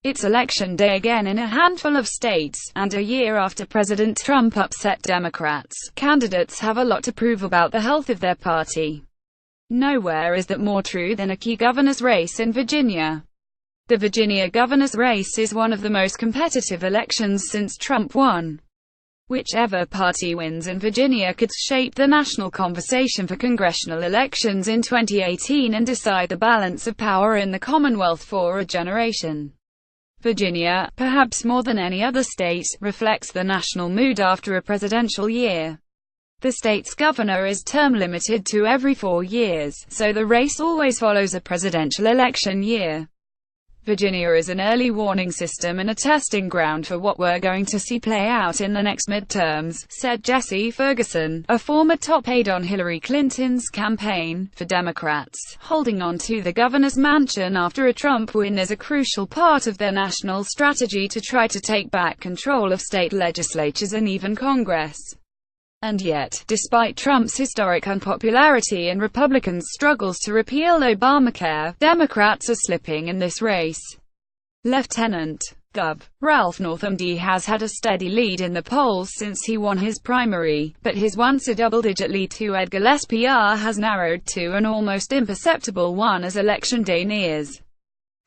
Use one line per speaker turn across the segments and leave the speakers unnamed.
It's election day again in a handful of states, and a year after President Trump upset Democrats, candidates have a lot to prove about the health of their party. Nowhere is that more true than a key governor's race in Virginia. The Virginia governor's race is one of the most competitive elections since Trump won. Whichever party wins in Virginia could shape the national conversation for congressional elections in 2018 and decide the balance of power in the Commonwealth for a generation. Virginia, perhaps more than any other state, reflects the national mood after a presidential year. The state's governor is term limited to every 4 years, so the race always follows a presidential election year. Virginia is an early warning system and a testing ground for what we're going to see play out in the next midterms, said Jesse Ferguson, a former top aide on Hillary Clinton's campaign. For Democrats, holding on to the governor's mansion after a Trump win is a crucial part of their national strategy to try to take back control of state legislatures and even Congress. And yet, despite Trump's historic unpopularity and Republicans' struggles to repeal Obamacare, Democrats are slipping in this race. Lieutenant Gov. Ralph Northam has had a steady lead in the polls since he won his primary, but his once a double-digit lead to Ed Gillespie has narrowed to an almost imperceptible one as Election Day nears.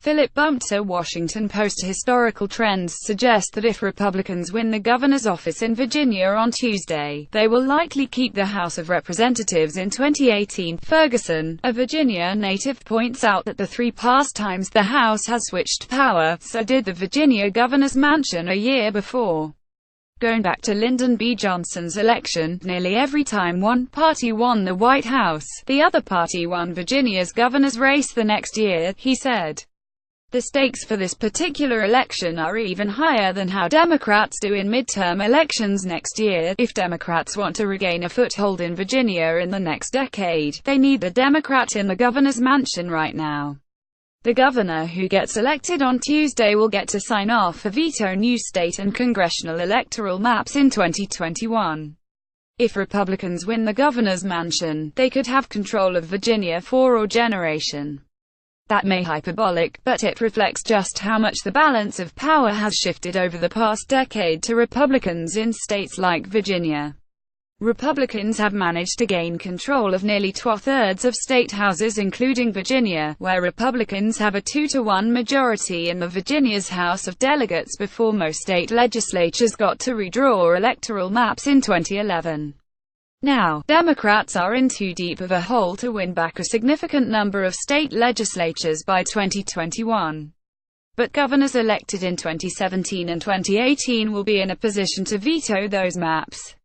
Philip Bumpter Washington Post historical trends suggest that if Republicans win the governor's office in Virginia on Tuesday, they will likely keep the House of Representatives in 2018. Ferguson, a Virginia native, points out that the 3 past times the House has switched power, so did the Virginia governor's mansion a year before. Going back to Lyndon B. Johnson's election, nearly every time one party won the White House, the other party won Virginia's governor's race the next year, he said. The stakes for this particular election are even higher than how Democrats do in midterm elections next year. If Democrats want to regain a foothold in Virginia in the next decade, they need a Democrat in the governor's mansion right now. The governor who gets elected on Tuesday will get to sign off or veto new state and congressional electoral maps in 2021. If Republicans win the governor's mansion, they could have control of Virginia for a generation. That may be hyperbolic, but it reflects just how much the balance of power has shifted over the past decade to Republicans in states like Virginia. Republicans have managed to gain control of nearly 2/3 of state houses including Virginia, where Republicans have a 2-to-1 majority in the Virginia's House of Delegates before most state legislatures got to redraw electoral maps in 2011. Now, Democrats are in too deep of a hole to win back a significant number of state legislatures by 2021. But governors elected in 2017 and 2018 will be in a position to veto those maps.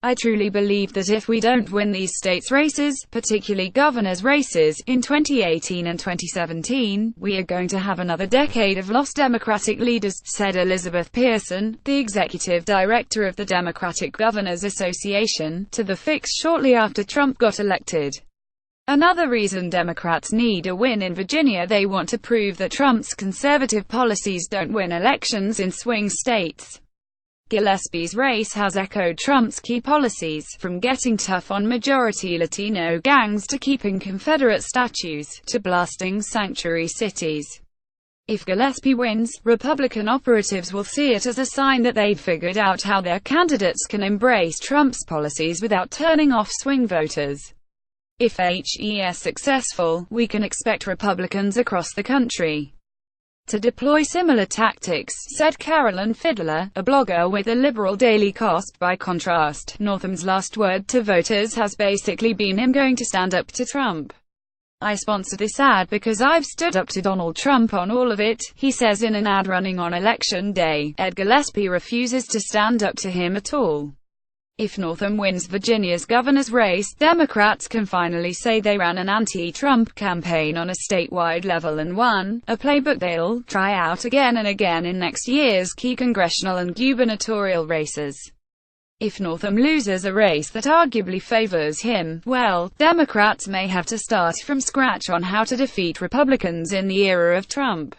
I truly believe that if we don't win these states' races, particularly governors' races, in 2018 and 2017, we are going to have another decade of lost Democratic leaders, said Elizabeth Pearson, the executive director of the Democratic Governors Association, to The Fix shortly after Trump got elected. Another reason Democrats need a win in Virginia: they want to prove that Trump's conservative policies don't win elections in swing states. Gillespie's race has echoed Trump's key policies, from getting tough on majority Latino gangs to keeping Confederate statues, to blasting sanctuary cities. If Gillespie wins, Republican operatives will see it as a sign that they've figured out how their candidates can embrace Trump's policies without turning off swing voters. If he is successful, we can expect Republicans across the country to deploy similar tactics, said Carolyn Fiddler, a blogger with a liberal daily Cost. By contrast, Northam's last word to voters has basically been him going to stand up to Trump. "I sponsored this ad because I've stood up to Donald Trump on all of it," he says in an ad running on Election Day. Ed Gillespie refuses to stand up to him at all. If Northam wins Virginia's governor's race, Democrats can finally say they ran an anti-Trump campaign on a statewide level and won, a playbook they'll try out again and again in next year's key congressional and gubernatorial races. If Northam loses a race that arguably favors him, well, Democrats may have to start from scratch on how to defeat Republicans in the era of Trump.